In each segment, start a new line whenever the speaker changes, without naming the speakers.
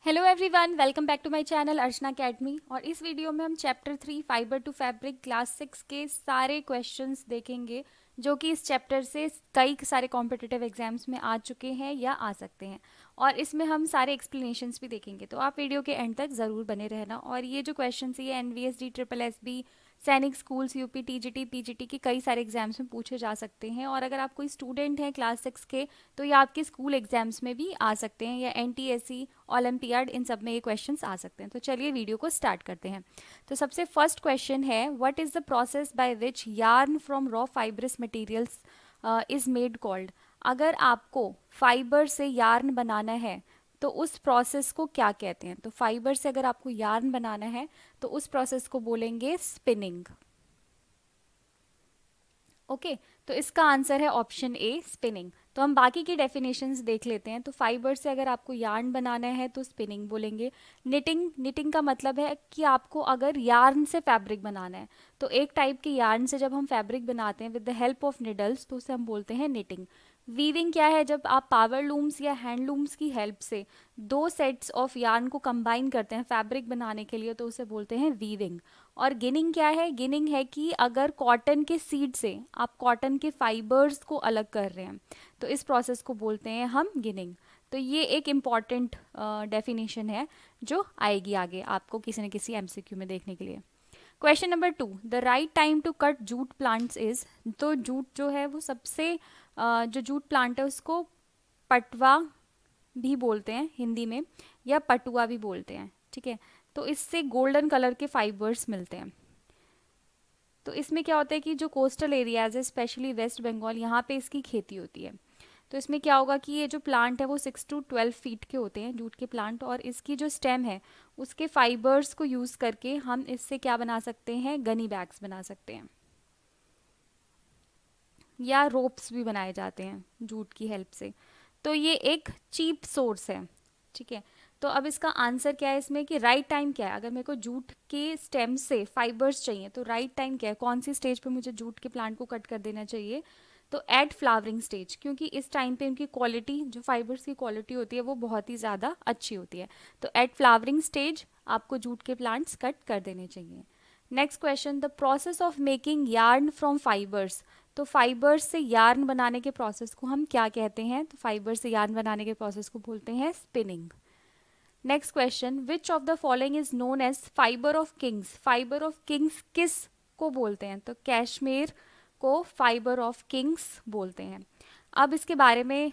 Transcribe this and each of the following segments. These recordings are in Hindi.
Hello everyone, welcome back to my channel Archana academy. और इस वीडियो में हम chapter 3 fibre to fabric class 6 के सारे क्वेश्चंस देखेंगे जो कि इस चैप्टर से कई सारे कॉम्पिटिटिव एग्जाम्स में आ चुके हैं या आ सकते हैं। और इसमें हम सारे एक्सप्लेनेशंस भी देखेंगे, तो आप वीडियो के एंड तक ज़रूर बने रहना। और ये जो क्वेश्चन है ये एनवीएसडी, ट्रिपल एसबी, सैनिक स्कूल्स, यूपी, टीजीटी, पीजीटी के कई सारे एग्जाम्स में पूछे जा सकते हैं। और अगर आप कोई स्टूडेंट हैं क्लास 6 के, तो ये आपके स्कूल एग्जाम्स में भी आ सकते हैं, या एनटीएससी, ओलंपियाड, इन सब में ये क्वेश्चंस आ सकते हैं। तो चलिए वीडियो को स्टार्ट करते हैं। तो सबसे फर्स्ट क्वेश्चन है, what is the process by which yarn from raw fibrous materials is made called. अगर आपको फाइबर से यार्न बनाना है तो उस प्रोसेस को क्या कहते हैं। तो फाइबर से अगर आपको यार्न बनाना है तो उस प्रोसेस को बोलेंगे स्पिनिंग। ओके, तो इसका आंसर है ऑप्शन ए, स्पिनिंग। तो हम बाकी की डेफिनेशंस देख लेते हैं। तो फाइबर से अगर आपको यार्न बनाना है तो स्पिनिंग बोलेंगे। निटिंग, निटिंग का मतलब है कि आपको अगर यार्न से फैब्रिक बनाना है, तो एक टाइप के यार्न से जब हम फैब्रिक बनाते हैं with the help of needles, तो उसे हम बोलते हैं निटिंग। वीविंग क्या है, जब आप पावर लूम्स या हैंडलूम्स की हेल्प से दो सेट्स ऑफ यार्न को कंबाइन करते हैं फैब्रिक बनाने के लिए, तो उसे बोलते हैं वीविंग। और गिनिंग क्या है, गिनिंग है कि अगर कॉटन के सीड से आप कॉटन के फाइबर्स को अलग कर रहे हैं, तो इस प्रोसेस को बोलते हैं हम गिनिंग। तो ये एक इम्पॉर्टेंट डेफिनेशन है जो आएगी आगे आपको किसी न किसी एमसीक्यू में देखने के लिए। Question number 2, the right time to cut jute plants is. तो जूट जो है वो सबसे जो जूट प्लांट है उसको पटवा भी बोलते हैं हिंदी में, या पटुआ भी बोलते हैं, ठीक है। तो इससे गोल्डन कलर के फाइबर्स मिलते हैं। तो इसमें क्या होता है कि जो कोस्टल एरियाज है, स्पेशली वेस्ट बंगाल, यहाँ पे इसकी खेती होती है। तो इसमें क्या होगा कि ये जो प्लांट है वो 6 to 12 फीट के होते हैं, जूट के प्लांट। और इसकी जो स्टेम है उसके फाइबर्स को यूज़ करके हम इससे क्या बना सकते हैं, गनी बैग्स बना सकते हैं, या रोप्स भी बनाए जाते हैं जूट की हेल्प से। तो ये एक चीप सोर्स है, ठीक है। तो अब इसका आंसर क्या है इसमें कि राइट टाइम क्या है। अगर मेरे को जूट के स्टेम से फाइबर्स चाहिए तो राइट टाइम क्या है, कौन सी स्टेज पे मुझे जूट के प्लांट को कट कर देना चाहिए। तो एट फ्लावरिंग स्टेज, क्योंकि इस टाइम पे उनकी क्वालिटी, जो फाइबर्स की क्वालिटी होती है वो बहुत ही ज़्यादा अच्छी होती है। तो एट फ्लावरिंग स्टेज आपको जूट के प्लांट्स कट कर देने चाहिए। Next question, the process of making yarn from fibres. तो फाइबर्स से यार्न बनाने के प्रोसेस को हम क्या कहते हैं। तो फाइबर से यार्न बनाने के प्रोसेस को बोलते हैं spinning. Next question, which of the following is known as fibre of kings. Fibre of kings किस को बोलते हैं। तो कैश्मीर को फाइबर ऑफ किंग्स बोलते हैं। अब इसके बारे में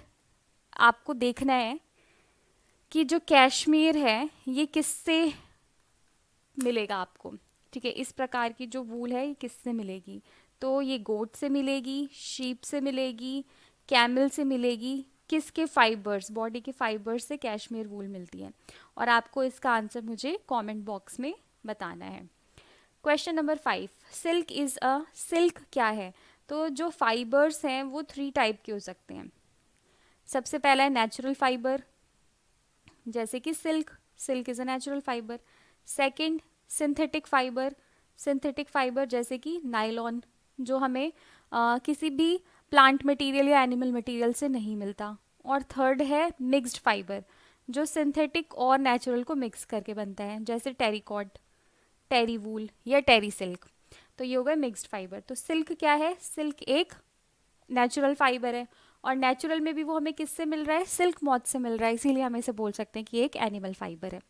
आपको देखना है कि जो कैश्मीर है ये किससे मिलेगा आपको, ठीक है। इस प्रकार की जो वूल है ये किससे मिलेगी। तो ये गोट से मिलेगी, शीप से मिलेगी, कैमल से मिलेगी। किसके फाइबर्स, बॉडी के फाइबर्स से कैश्मीर वूल मिलती है। और आपको इसका आंसर मुझे कमेंट बॉक्स में बताना है। Question number 5, silk is a. Silk क्या है। तो जो फाइबर्स हैं वो 3 टाइप के हो सकते हैं। सबसे पहला है नेचुरल फाइबर, जैसे कि silk, silk is a natural fibre. Second, synthetic fibre, synthetic fibre जैसे कि नायलॉन, जो हमें किसी भी प्लांट मटेरियल या एनिमल मटेरियल से नहीं मिलता। और थर्ड है मिक्स्ड फाइबर, जो सिंथेटिक और नेचुरल को मिक्स करके बनता है, जैसे टेरिकॉट, टेरी वूल या टेरी सिल्क। तो ये हो गया मिक्स्ड फाइबर। तो सिल्क क्या है, सिल्क एक नेचुरल फाइबर है। और नेचुरल में भी वो हमें किससे मिल रहा है, सिल्क मॉथ से मिल रहा है, इसीलिए हम इसे बोल सकते हैं कि एक एनिमल फाइबर है।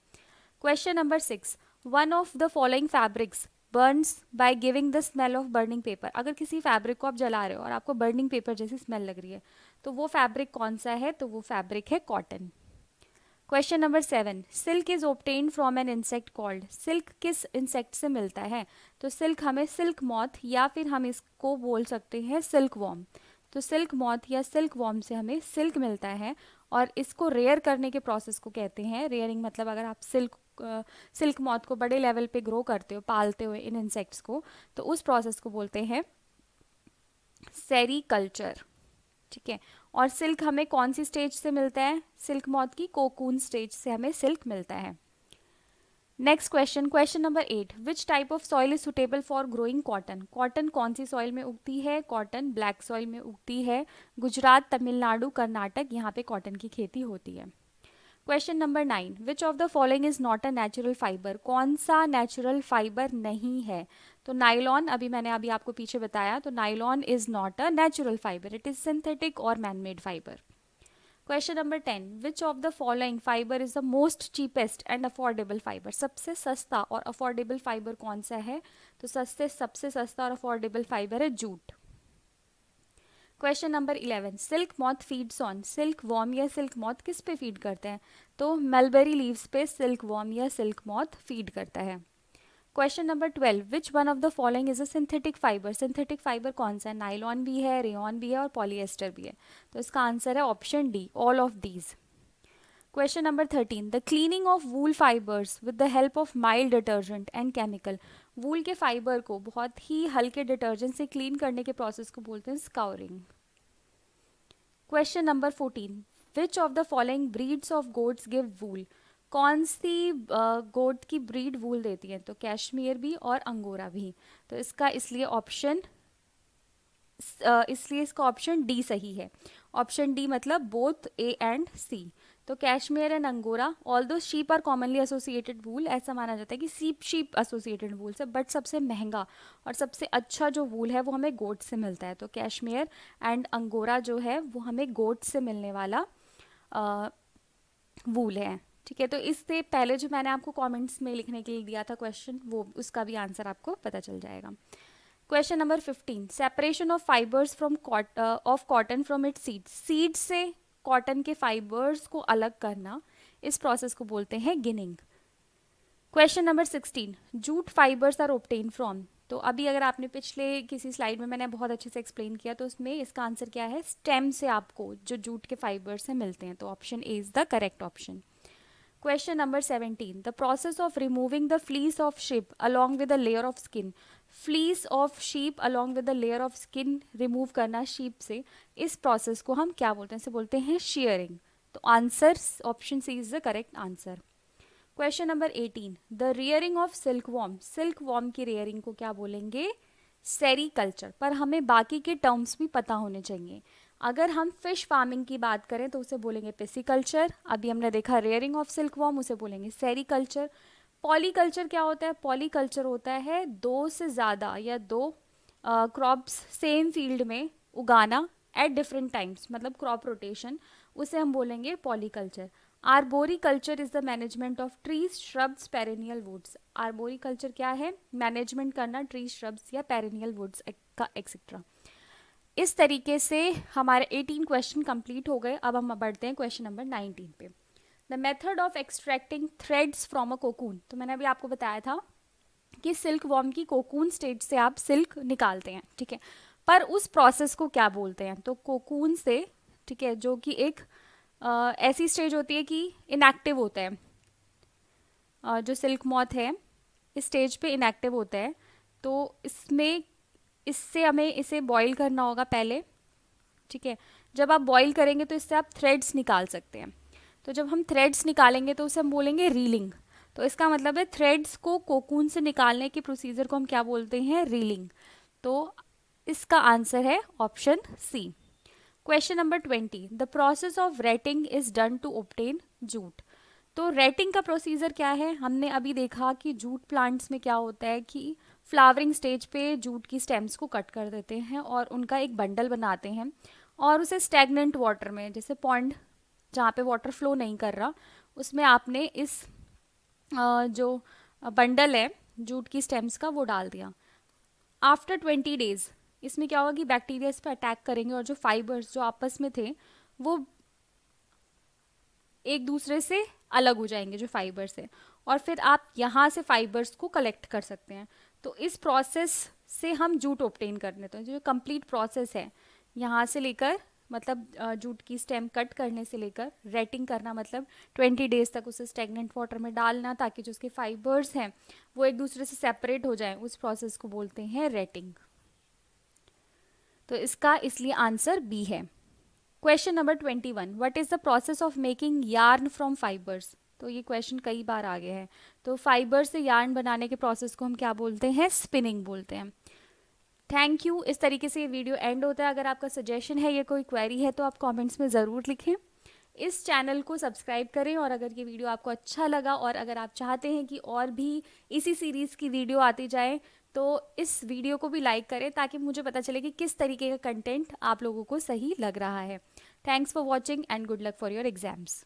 Question number 6, one of the following fabrics Burns by giving the smell of burning paper. अगर किसी फैब्रिक को आप जला रहे हो और आपको बर्निंग पेपर जैसी स्मेल लग रही है, तो वो फैब्रिक कौन सा है। तो वो फैब्रिक है cotton. Question number 7, silk is obtained from an insect called. Silk किस इंसेक्ट से मिलता है। तो सिल्क हमें सिल्क मॉथ, या फिर हम इसको बोल सकते हैं सिल्क वॉर्म। तो सिल्क मॉथ या सिल्क वॉर्म से हमें सिल्क मिलता है। और इसको रेयर करने के प्रोसेस को कहते हैं, रेयरिंग मतलब अगर आप सिल्क मॉथ को बड़े लेवल पे ग्रो करते हो, पालते हो इन इंसेक्ट्स को, तो उस प्रोसेस को बोलते हैं सेरीकल्चर, ठीक है। और सिल्क हमें कौन सी स्टेज से मिलता है, सिल्क मॉथ की कोकून स्टेज से हमें सिल्क मिलता है। Next question, question number 8, which type of soil is suitable for growing cotton. Cotton कौन सी सॉइल में उगती है। कॉटन ब्लैक सॉइल में उगती है। गुजरात, तमिलनाडु, कर्नाटक, यहाँ पे कॉटन की खेती होती है। Question number 9, which of the following is not a natural fibre, कौन सा नेचुरल फाइबर नहीं है? तो नाइलॉन, अभी आपको पीछे बताया, तो nylon is not a natural fibre, it is synthetic और manmade fibre. Question number 10, which of the following fibre is the most cheapest and affordable fibre, सबसे सस्ता और अफोर्डेबल फाइबर कौन सा है? तो सबसे सस्ता और अफोर्डेबल फाइबर है jute. Question number 11, silk moth feeds on, silk worm या सिल्क मॉथ किस पे फीड करते हैं? तो मलबेरी लीव्स पे सिल्क वॉर्म या सिल्क मॉथ फीड करता है। Question number 12, which one of the following is a synthetic fibre, synthetic fibre कौन सा है? नाइलॉन भी है, रेयॉन भी है और पॉलीएस्टर भी है। तो इसका आंसर है option D, all of these. Question number 13, the cleaning of wool fibres with the help of mild detergent and chemical, wool के फाइबर को बहुत ही हल्के डिटर्जेंट से क्लीन करने के प्रोसेस को बोलते हैं scouring. Question number 14, which of the following breeds of goats give wool, कौन सी गोट की ब्रीड वूल देती है? तो कैश्मीर भी और अंगोरा भी। तो इसलिए इसका ऑप्शन डी सही है। ऑप्शन डी मतलब बोथ ए एंड सी। तो cashmere and angora, although sheep are commonly associated wool, ऐसा माना जाता है कि शीप एसोसिएटेड वूल से, बट सबसे महंगा और सबसे अच्छा जो वूल है वो हमें गोट से मिलता है। तो कैश्मीर एंड अंगोरा जो है वो हमें गोट से मिलने वाला वूल है। ठीक है, तो इससे पहले जो मैंने आपको कमेंट्स में लिखने के लिए दिया था क्वेश्चन, वो उसका भी आंसर आपको पता चल जाएगा। Question number 15, separation of fibres from of cotton from its seeds, seed से कॉटन के फाइबर्स को अलग करना, इस प्रोसेस को बोलते हैं ginning. Question number 16, jute fibres are obtain from, तो अभी अगर आपने पिछले किसी स्लाइड में मैंने बहुत अच्छे से एक्सप्लेन किया, तो उसमें इसका आंसर क्या है? स्टेम से आपको जो जूट के फाइबर्स से मिलते हैं। तो option A is the correct option. Question number 17, the process of removing the fleece of ship along with a layer of skin, fleece of sheep along with the layer of skin remove करना शीप से, इस प्रोसेस को हम क्या बोलते हैं? इसे बोलते हैं शेयरिंग। तो answer option C is the correct answer. Question number 18, the rearing of silkworm, silkworm की रियरिंग को क्या बोलेंगे? सेरीकल्चर। पर हमें बाकी के टर्म्स भी पता होने चाहिए। अगर हम फिश फार्मिंग की बात करें तो उसे बोलेंगे पिसिकल्चर, अभी हमने देखा रियरिंग ऑफ सिल्क वॉर्म, उसे बोलेंगे सेरीकल्चर। पॉलीकल्चर क्या होता है? पॉलीकल्चर होता है दो से ज़्यादा या दो क्रॉप्स सेम फील्ड में उगाना एट डिफरेंट टाइम्स, मतलब क्रॉप रोटेशन, उसे हम बोलेंगे polyculture. Arboriculture is the management of trees, shrubs, perennial woods. Arboriculture क्या है? मैनेजमेंट करना ट्री, श्रब्स या पेरेनियल वुड्स का एक्सेट्रा। इस तरीके से हमारे 18 क्वेश्चन कंप्लीट हो गए। अब हम बढ़ते हैं क्वेश्चन नंबर 19 पे। The method of extracting threads from a cocoon, तो मैंने अभी आपको बताया था कि सिल्क वॉर्म की कोकून स्टेज से आप सिल्क निकालते हैं, ठीक है, पर उस प्रोसेस को क्या बोलते हैं? तो कोकून से, ठीक है, जो कि एक ऐसी स्टेज होती है कि इनएक्टिव होता है, जो सिल्क मॉथ है इस स्टेज पे इनएक्टिव होता है, तो इससे हमें इसे बॉईल करना होगा पहले, ठीक है। जब आप बॉईल करेंगे तो इससे आप थ्रेड्स निकाल सकते हैं। तो जब हम थ्रेड्स निकालेंगे तो उसे हम बोलेंगे रीलिंग। तो इसका मतलब है थ्रेड्स को कोकून से निकालने के प्रोसीजर को हम क्या बोलते हैं? रीलिंग। तो इसका आंसर है option C. Question number 20, the process of retting is done to obtain jute. तो रेटिंग का प्रोसीजर क्या है? हमने अभी देखा कि जूट प्लांट्स में क्या होता है कि फ्लावरिंग स्टेज पे जूट की स्टेम्स को कट कर देते हैं और उनका एक बंडल बनाते हैं और उसे स्टैग्नेंट वाटर में, जैसे पॉन्ड जहाँ पे वाटर फ्लो नहीं कर रहा, उसमें आपने इस जो बंडल है जूट की स्टेम्स का वो डाल दिया। आफ्टर 20 डेज इसमें क्या होगा कि बैक्टीरिया इस पर अटैक करेंगे और जो फाइबर्स जो आपस में थे वो एक दूसरे से अलग हो जाएंगे, जो फाइबर्स है, और फिर आप यहाँ से फाइबर्स को कलेक्ट कर सकते हैं। तो इस प्रोसेस से हम जूट ऑब्टेन करने, तो जो कंप्लीट प्रोसेस है यहाँ से लेकर, मतलब जूट की स्टेम कट करने से लेकर रेटिंग करना, मतलब 20 डेज तक उसे स्टेगनेंट वाटर में डालना ताकि जो उसके फाइबर्स हैं वो एक दूसरे से सेपरेट हो जाएं, उस प्रोसेस को बोलते हैं रेटिंग। तो इसका इसलिए आंसर बी है। Question number 21, what is the process of making yarn from fibres. तो ये क्वेश्चन कई बार आ गए हैं। तो फाइबर से यार्न बनाने के प्रोसेस को हम क्या बोलते हैं? स्पिनिंग बोलते हैं। Thank you. इस तरीके से ये वीडियो एंड होता है। अगर आपका सजेशन है या कोई क्वेरी है तो आप कमेंट्स में ज़रूर लिखें। इस चैनल को सब्सक्राइब करें, और अगर ये वीडियो आपको अच्छा लगा और अगर आप चाहते हैं कि और भी इसी सीरीज़ की वीडियो आती जाए, तो इस वीडियो को भी लाइक करें ताकि मुझे पता चले कि किस तरीके का कंटेंट आप लोगों को सही लग रहा है। Thanks for watching and good luck for your exams.